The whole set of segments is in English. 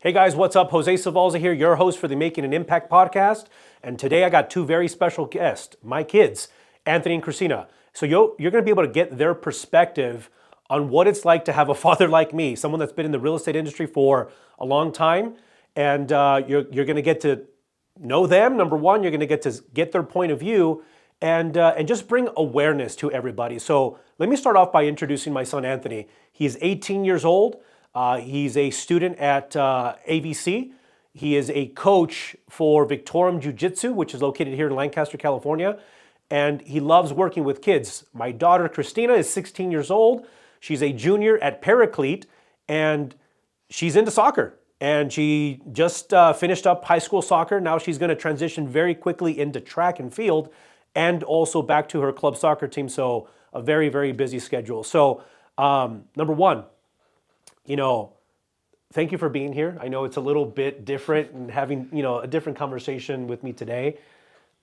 Hey guys, what's up? Jose Savalza here, your host for the Making an Impact podcast. And today I got two very special guests, my kids, Anthony and Christina. So you're going to be able to get their perspective on what it's like to have a father like me, someone that's been in the real estate industry for a long time. And you're going to get to know them. Number one, you're going to get their point of view and just bring awareness to everybody. So let me start off by introducing my son, Anthony. He's 18 years old. He's a student at AVC. He is a coach for Victorum Jiu-Jitsu, which is located here in Lancaster, California. And he loves working with kids. My daughter, Christina, is 16 years old. She's a junior at Paraclete, and she's into soccer. And she just finished up high school soccer. Now she's going to transition very quickly into track and field and also back to her club soccer team. So a very, very busy schedule. So number one, thank you for being here. I know it's a little bit different and having, a different conversation with me today.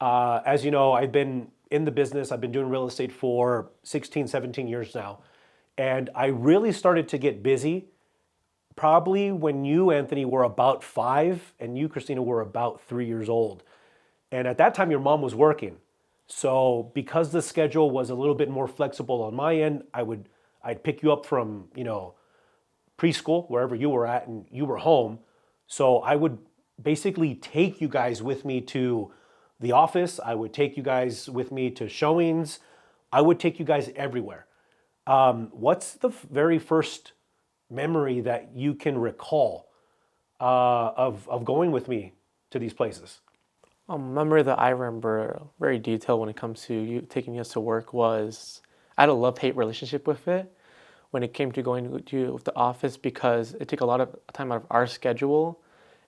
As you know, I've been in the business. I've been doing real estate for 16, 17 years now. And I really started to get busy probably when you, Anthony, were about 5 and you, Christina, were about 3 years old. And at that time, your mom was working. So because the schedule was a little bit more flexible on my end, I'd pick you up from, preschool, wherever you were at, and you were home. So I would basically take you guys with me to the office. I would take you guys with me to showings. I would take you guys everywhere. What's the very first memory that you can recall of going with me to these places? A memory that I remember very detailed when it comes to you taking us to work was I had a love-hate relationship with it when it came to going to the office, because it took a lot of time out of our schedule,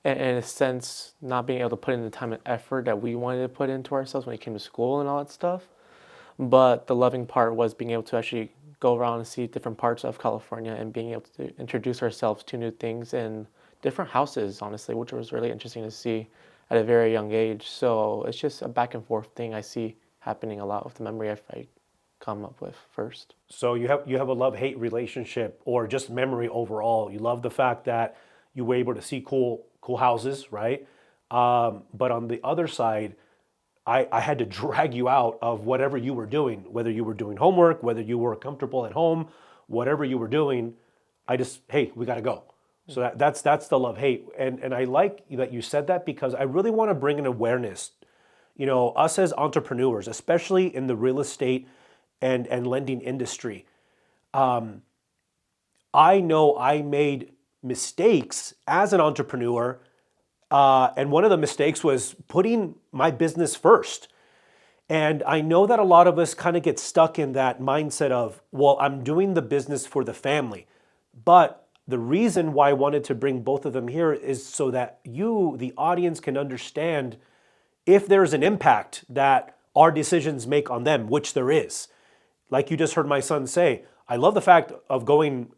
and in a sense not being able to put in the time and effort that we wanted to put into ourselves when it came to school and all that stuff. But the loving part was being able to actually go around and see different parts of California and being able to introduce ourselves to new things in different houses, honestly, which was really interesting to see at a very young age. So it's just a back and forth thing I see happening a lot with the memory I come up with first. So you have a love-hate relationship, or just memory overall. You love the fact that you were able to see cool houses, right? But on the other side, I had to drag you out of whatever you were doing, whether you were doing homework, whether you were comfortable at home, whatever you were doing. Hey, we got to go. So that's the love-hate. And I like that you said that, because I really want to bring an awareness. Us as entrepreneurs, especially in the real estate and lending industry. I know I made mistakes as an entrepreneur, and one of the mistakes was putting my business first. And I know that a lot of us kind of get stuck in that mindset of, well, I'm doing the business for the family. But the reason why I wanted to bring both of them here is so that you, the audience, can understand if there's an impact that our decisions make on them, which there is. Like you just heard my son say, I love the fact of going,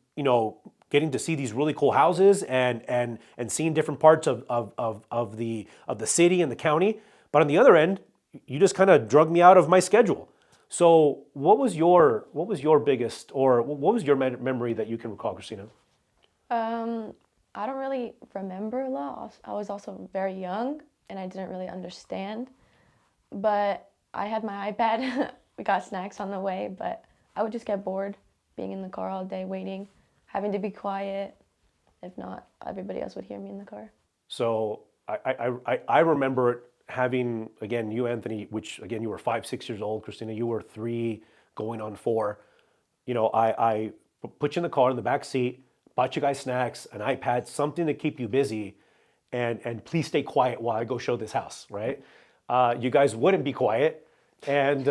getting to see these really cool houses and seeing different parts of the city and the county. But on the other end, you just kind of drug me out of my schedule. So what was your biggest, or what was your memory that you can recall, Christina? I don't really remember a lot. I was also very young and I didn't really understand. But I had my iPad. We got snacks on the way, but I would just get bored being in the car all day waiting, having to be quiet. If not, everybody else would hear me in the car. So I remember having, again, you, Anthony, which again, you were 5, 6 years old. Christina, you were 3 going on 4. I put you in the car in the back seat, bought you guys snacks, an iPad, something to keep you busy, and please stay quiet while I go show this house, right? You guys wouldn't be quiet. And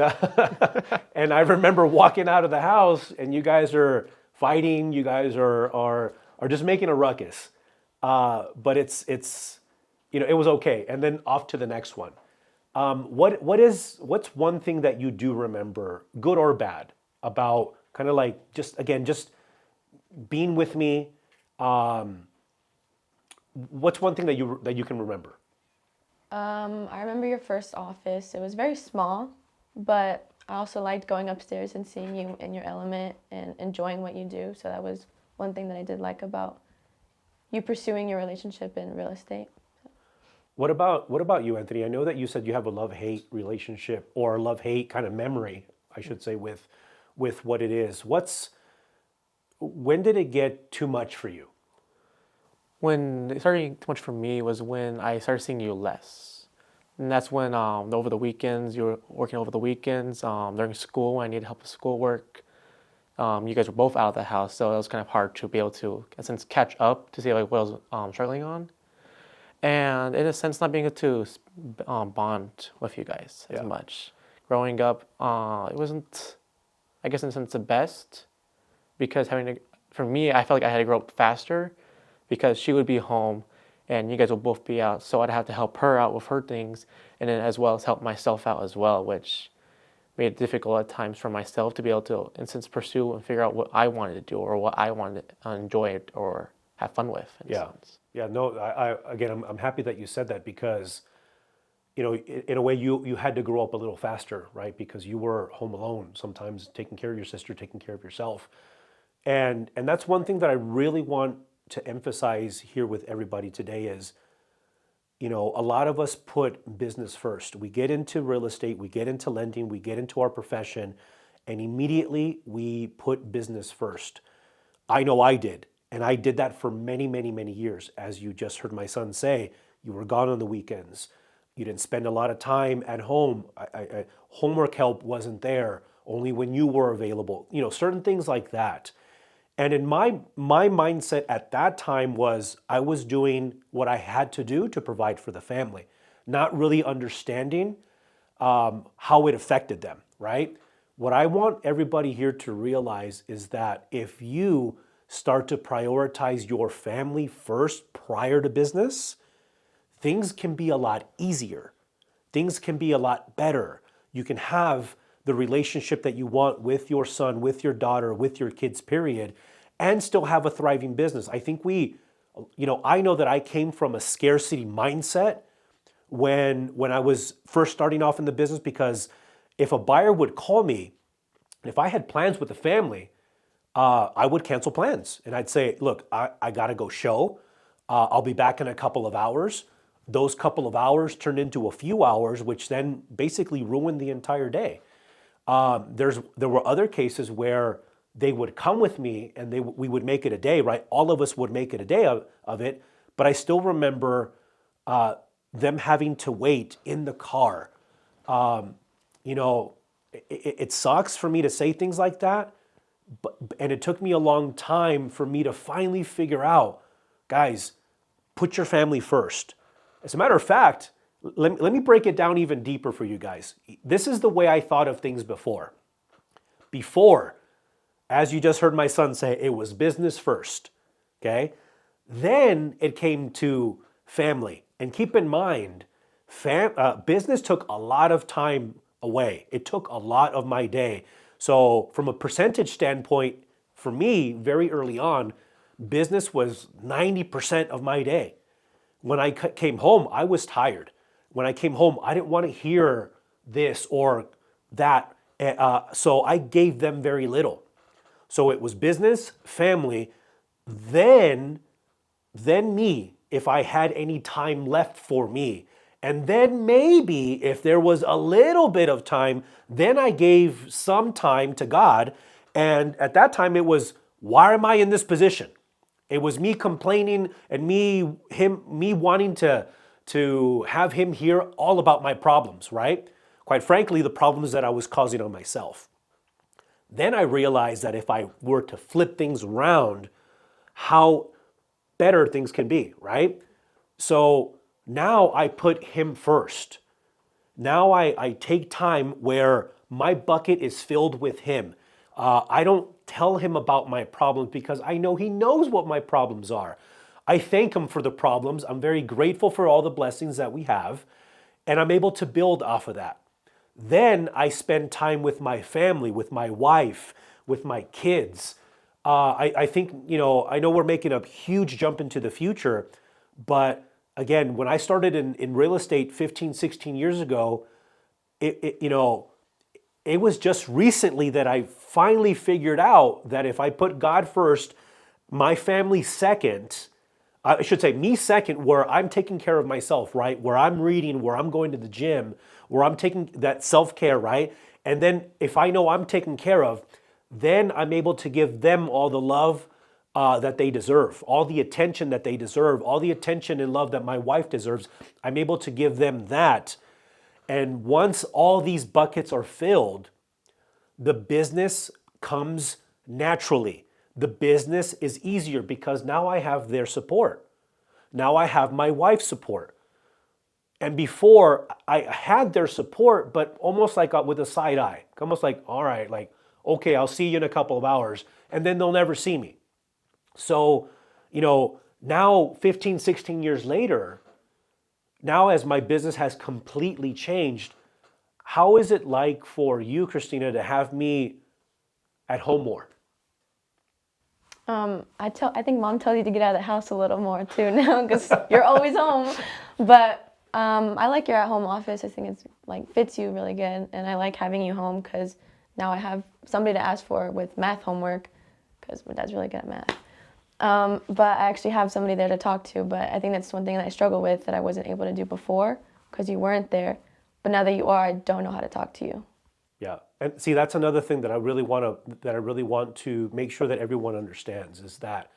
and I remember walking out of the house and you guys are fighting. You guys are just making a ruckus. But it's it was okay. And then off to the next one. What's one thing that you do remember, good or bad, about kind of like just being with me? What's one thing that you can remember? I remember your first office. It was very small, but I also liked going upstairs and seeing you in your element and enjoying what you do. So that was one thing that I did like about you pursuing your relationship in real estate. What about you, Anthony? I know that you said you have a love-hate relationship, or a love-hate kind of memory, I should say, with what it is. When did it get too much for you? When it started getting too much for me was when I started seeing you less. And that's when over the weekends, you were working over the weekends, during school when I needed help with schoolwork. You guys were both out of the house, so it was kind of hard to be able to, in a sense, catch up to see like what I was struggling on. And in a sense, not being able to bond with you guys as much. Growing up, it wasn't, I guess in a sense, the best, because for me, I felt like I had to grow up faster, because she would be home and you guys would both be out. So I'd have to help her out with her things, and then as well as help myself out as well, which made it difficult at times for myself to be able to, in a sense, pursue and figure out what I wanted to do or what I wanted to enjoy or have fun with. In a sense. Yeah, no, I'm happy that you said that, because, you know, in a way you had to grow up a little faster, right? Because you were home alone, sometimes taking care of your sister, taking care of yourself. And that's one thing that I really want to emphasize here with everybody today is, you know, a lot of us put business first. We get into real estate, we get into lending, we get into our profession, and immediately we put business first. I know I did. And I did that for many, many, many years. As you just heard my son say, you were gone on the weekends. You didn't spend a lot of time at home. Homework help wasn't there, only when you were available. You know, certain things like that. And in my mindset at that time was I was doing what I had to do to provide for the family, not really understanding how it affected them, right? What I want everybody here to realize is that if you start to prioritize your family first prior to business, things can be a lot easier. Things can be a lot better. You can have the relationship that you want with your son, with your daughter, with your kids, period, and still have a thriving business. I think I know that I came from a scarcity mindset when I was first starting off in the business, because if a buyer would call me, if I had plans with the family, I would cancel plans. And I'd say, look, I got to go show. I'll be back in a couple of hours. Those couple of hours turned into a few hours, which then basically ruined the entire day. There were other cases where they would come with me and we would make it a day, right? All of us would make it a day of it. But I still remember them having to wait in the car. It sucks for me to say things like that. And it took me a long time for me to finally figure out, guys, put your family first. As a matter of fact, let me break it down even deeper for you guys. This is the way I thought of things before. Before, as you just heard my son say, it was business first, okay? Then it came to family. And keep in mind, business took a lot of time away. It took a lot of my day. So from a percentage standpoint, for me, very early on, business was 90% of my day. When I came home, I was tired. When I came home, I didn't want to hear this or that. So I gave them very little. So it was business, family, then me, if I had any time left for me. And then maybe if there was a little bit of time, then I gave some time to God. And at that time it was, why am I in this position? It was me complaining and me wanting to have him hear all about my problems, right? Quite frankly, the problems that I was causing on myself. Then I realized that if I were to flip things around, how better things can be, right? So now I put him first. Now I take time where my bucket is filled with him. I don't tell him about my problems because I know he knows what my problems are. I thank him for the problems. I'm very grateful for all the blessings that we have, and I'm able to build off of that. Then I spend time with my family, with my wife, with my kids. I think, I know we're making a huge jump into the future, but again, when I started in real estate 15, 16 years ago, it was just recently that I finally figured out that if I put God first, my family second, I should say me second, where I'm taking care of myself, right? Where I'm reading, where I'm going to the gym, where I'm taking that self-care, right? And then if I know I'm taken care of, then I'm able to give them all the love that they deserve, all the attention that they deserve, all the attention and love that my wife deserves. I'm able to give them that. And once all these buckets are filled, the business comes naturally. The business is easier because now I have their support. Now I have my wife's support. And before I had their support, but almost like with a side eye, almost like, all right, like, okay, I'll see you in a couple of hours, and then they'll never see me. So, now 15, 16 years later, now as my business has completely changed, how is it like for you, Christina, to have me at home more? I think mom tells you to get out of the house a little more too now because you're always home. But I like your at-home office. I think it's fits you really good, and I like having you home because now I have somebody to ask for with math homework because my dad's really good at math. But I actually have somebody there to talk to. But I think that's one thing that I struggle with that I wasn't able to do before because you weren't there. But now that you are, I don't know how to talk to you. Yeah, and see, that's another thing that I really want to make sure that everyone understands is that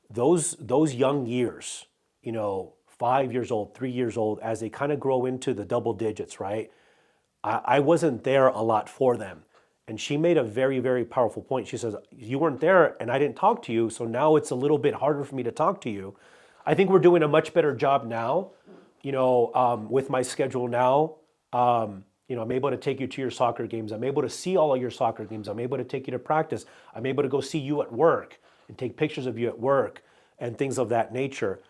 those young years, 5 years old, 3 years old, as they kind of grow into the double digits, right? I wasn't there a lot for them. And she made a very, very powerful point. She says, you weren't there and I didn't talk to you, so now it's a little bit harder for me to talk to you. I think we're doing a much better job now, with my schedule now. I'm able to take you to your soccer games. I'm able to see all of your soccer games. I'm able to take you to practice. I'm able to go see you at work and take pictures of you at work and things of that nature.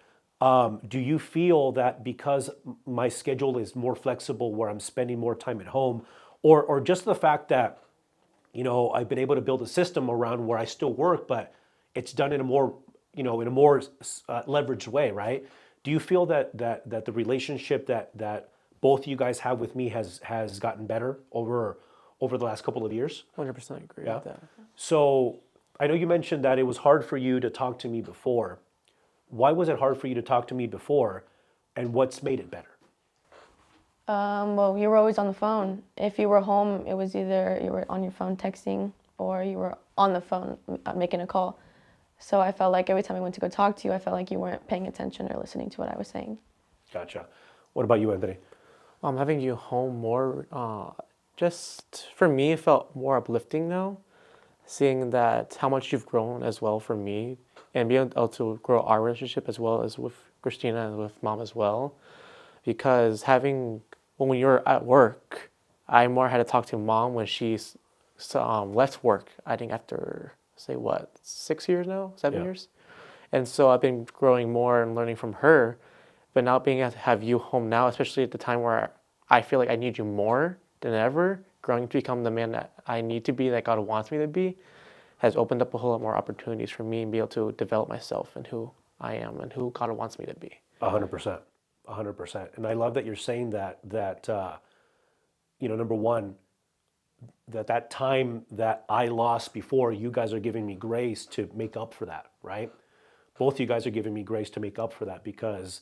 Do you feel that because my schedule is more flexible where I'm spending more time at home or just the fact that, I've been able to build a system around where I still work, but it's done in a more, leveraged way, right? Do you feel that the relationship that both you guys have with me has gotten better over the last couple of years? 100% agree with that. So I know you mentioned that it was hard for you to talk to me before. Why was it hard for you to talk to me before, and what's made it better? Well, you were always on the phone. If you were home, it was either you were on your phone texting or you were on the phone making a call. So I felt like every time I went to go talk to you, I felt like you weren't paying attention or listening to what I was saying. Gotcha. What about you, Anthony? Having you home more, just for me, it felt more uplifting now, seeing that how much you've grown as well for me and being able to grow our relationship as well as with Christina and with mom as well. Because when you're at work, I more had to talk to mom when she's left work, I think after, 6 years now, 7 years? And so I've been growing more and learning from her. But now being able to have you home now, especially at the time where I feel like I need you more than ever, growing to become the man that I need to be, that God wants me to be, has opened up a whole lot more opportunities for me and be able to develop myself and who I am and who God wants me to be. 100%. 100%. And I love that you're saying that number one, that time that I lost before, you guys are giving me grace to make up for that, right? Both you guys are giving me grace to make up for that because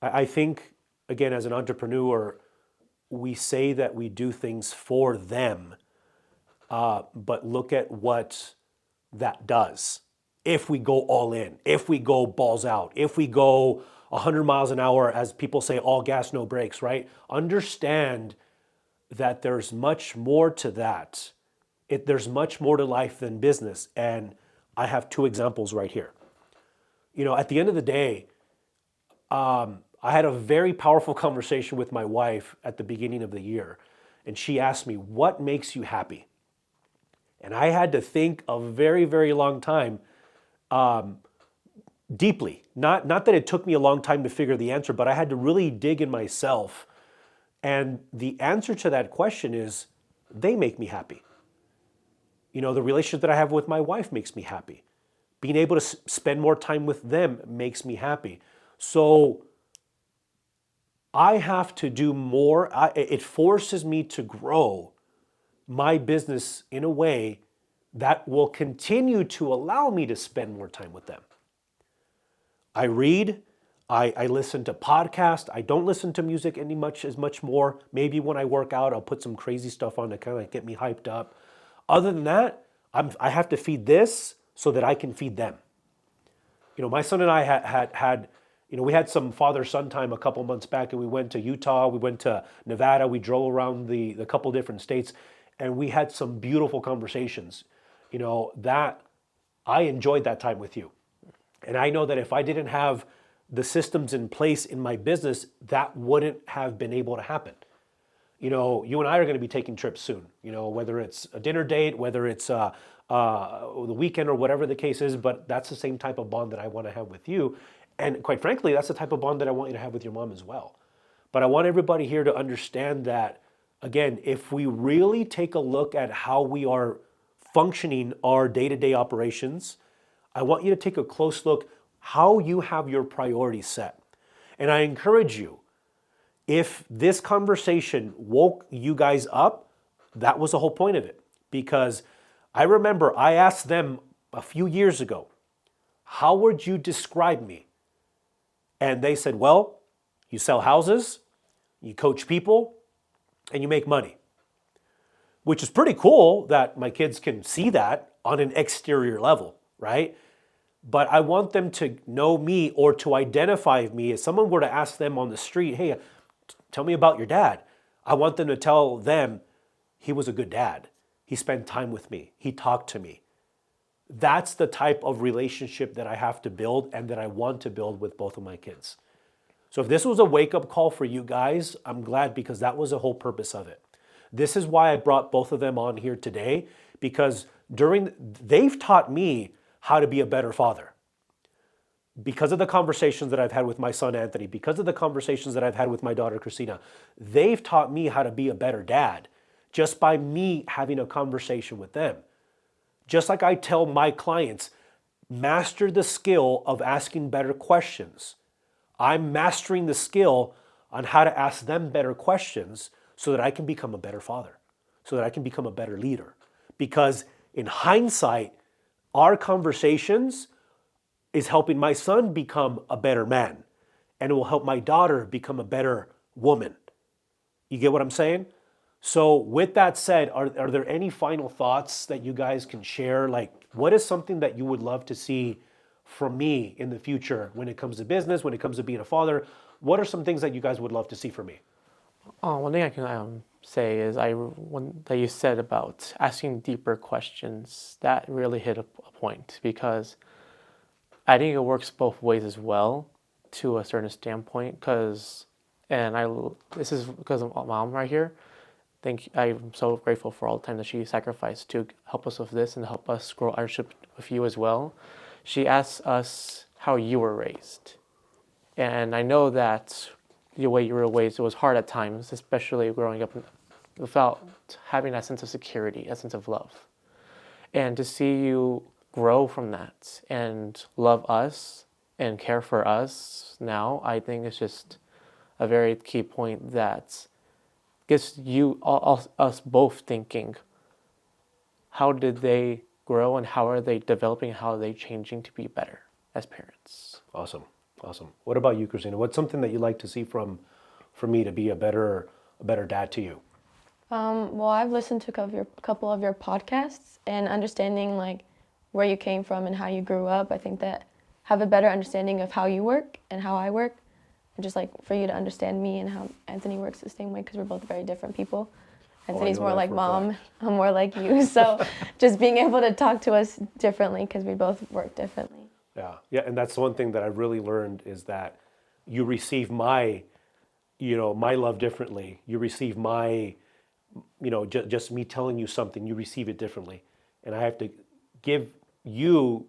I think, again, as an entrepreneur, we say that we do things for them, but look at what that does. If we go all in, if we go balls out, if we go 100 miles an hour, as people say, all gas, no brakes, right? Understand that there's much more to that. There's much more to life than business. And I have two examples right here. At the end of the day, I had a very powerful conversation with my wife at the beginning of the year. And she asked me, what makes you happy? And I had to think a very, very long time, deeply. Not that it took me a long time to figure the answer, but I had to really dig in myself. And the answer to that question is, they make me happy. The relationship that I have with my wife makes me happy. Being able to spend more time with them makes me happy. So I have to do more. It forces me to grow my business in a way that will continue to allow me to spend more time with them. I read, I listen to podcasts. I don't listen to music as much more. Maybe when I work out, I'll put some crazy stuff on to kind of get me hyped up. Other than that, I have to feed this so that I can feed them. My son and I had we had some father-son time a couple months back, and we went to Utah, we went to Nevada, we drove around the couple different states, and we had some beautiful conversations. That I enjoyed that time with you. And I know that if I didn't have the systems in place in my business, that wouldn't have been able to happen. You and I are going to be taking trips soon, whether it's a dinner date, whether it's the weekend or whatever the case is, but that's the same type of bond that I want to have with you. And quite frankly, that's the type of bond that I want you to have with your mom as well. But I want everybody here to understand that, again, if we really take a look at how we are functioning our day-to-day operations, I want you to take a close look how you have your priorities set. And I encourage you, if this conversation woke you guys up, that was the whole point of it. Because I remember I asked them a few years ago, how would you describe me? And they said, well, you sell houses, you coach people, and you make money. Which is pretty cool that my kids can see that on an exterior level, right? But I want them to know me or to identify me. If someone were to ask them on the street, hey, tell me about your dad, I want them to tell them he was a good dad. He spent time with me. He talked to me. That's the type of relationship that I have to build and that I want to build with both of my kids. So if this was a wake-up call for you guys, I'm glad, because that was the whole purpose of it. This is why I brought both of them on here today, because they've taught me how to be a better father. Because of the conversations that I've had with my son, Anthony, because of the conversations that I've had with my daughter, Christina, they've taught me how to be a better dad just by me having a conversation with them. Just like I tell my clients, master the skill of asking better questions. I'm mastering the skill on how to ask them better questions so that I can become a better father, so that I can become a better leader. Because in hindsight, our conversations is helping my son become a better man, and it will help my daughter become a better woman. You get what I'm saying? So with that said, are there any final thoughts that you guys can share? Like, what is something that you would love to see from me in the future when it comes to business, when it comes to being a father? What are some things that you guys would love to see from me? One thing I can say is one that you said about asking deeper questions, that really hit a point, because I think it works both ways as well to a certain standpoint. This is because of mom right here. I'm so grateful for all the time that she sacrificed to help us with this and help us grow our relationship with you as well. She asks us how you were raised. And I know that the way you were raised, it was hard at times, especially growing up without having that sense of security, that sense of love. And to see you grow from that and love us and care for us now, I think it's just a very key point that gets us both thinking, how did they grow and how are they developing, how are they changing to be better as parents? Awesome. What about you, Christina? What's something that you'd like to see from me to be a better dad to you? Well, I've listened to a couple of your podcasts, and understanding like where you came from and how you grew up. I think that have a better understanding of how you work and how I work, and just like for you to understand me and how Anthony works the same way, because we're both very different people. Anthony's more like mom, I'm more like you. So just being able to talk to us differently because we both work differently. Yeah, and that's one thing that I really learned is that you receive my love differently. You receive my, just me telling you something, you receive it differently. And I have to give you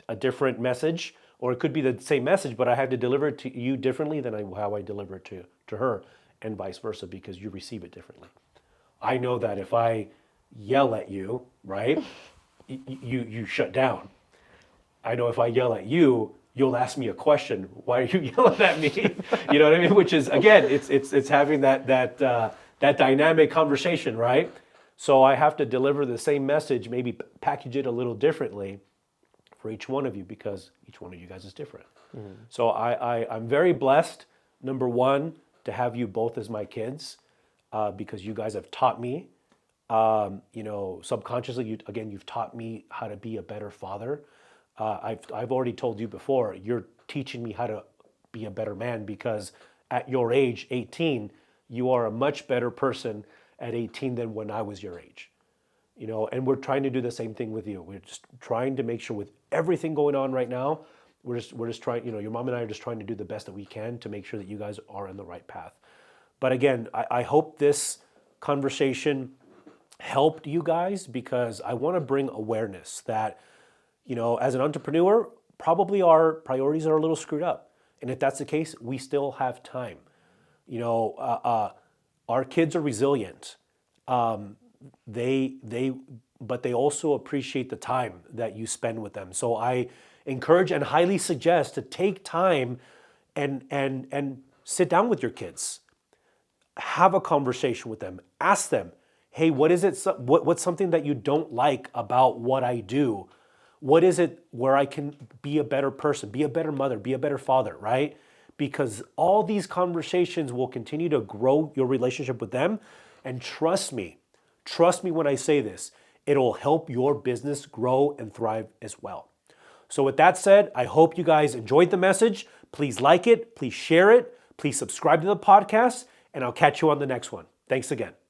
a different message, or it could be the same message, but I have to deliver it to you differently than how I deliver it to her, and vice versa, because you receive it differently. I know that if I yell at you, right, you shut down. I know if I yell at you, you'll ask me a question. Why are you yelling at me? You know what I mean? Which is, again, it's having that dynamic conversation, right? So I have to deliver the same message, maybe package it a little differently for each one of you, because each one of you guys is different. So I'm very blessed, number one, to have you both as my kids, because you guys have taught me, subconsciously, you've taught me how to be a better father. I've already told you before, you're teaching me how to be a better man, because at your age, 18, you are a much better person at 18 than when I was your age. And we're trying to do the same thing with you. We're just trying to make sure, with everything going on right now, we're just trying, your mom and I are just trying to do the best that we can to make sure that you guys are on the right path. But again, I hope this conversation helped you guys, because I want to bring awareness that, as an entrepreneur, probably our priorities are a little screwed up. And if that's the case, we still have time. Our kids are resilient. But they also appreciate the time that you spend with them. So I encourage and highly suggest to take time and sit down with your kids. Have a conversation with them. Ask them, hey, what is it? What's something that you don't like about what I do? What is it where I can be a better person, be a better mother, be a better father, right? Because all these conversations will continue to grow your relationship with them. And trust me when I say this, it'll help your business grow and thrive as well. So with that said, I hope you guys enjoyed the message. Please like it, please share it, please subscribe to the podcast, and I'll catch you on the next one. Thanks again.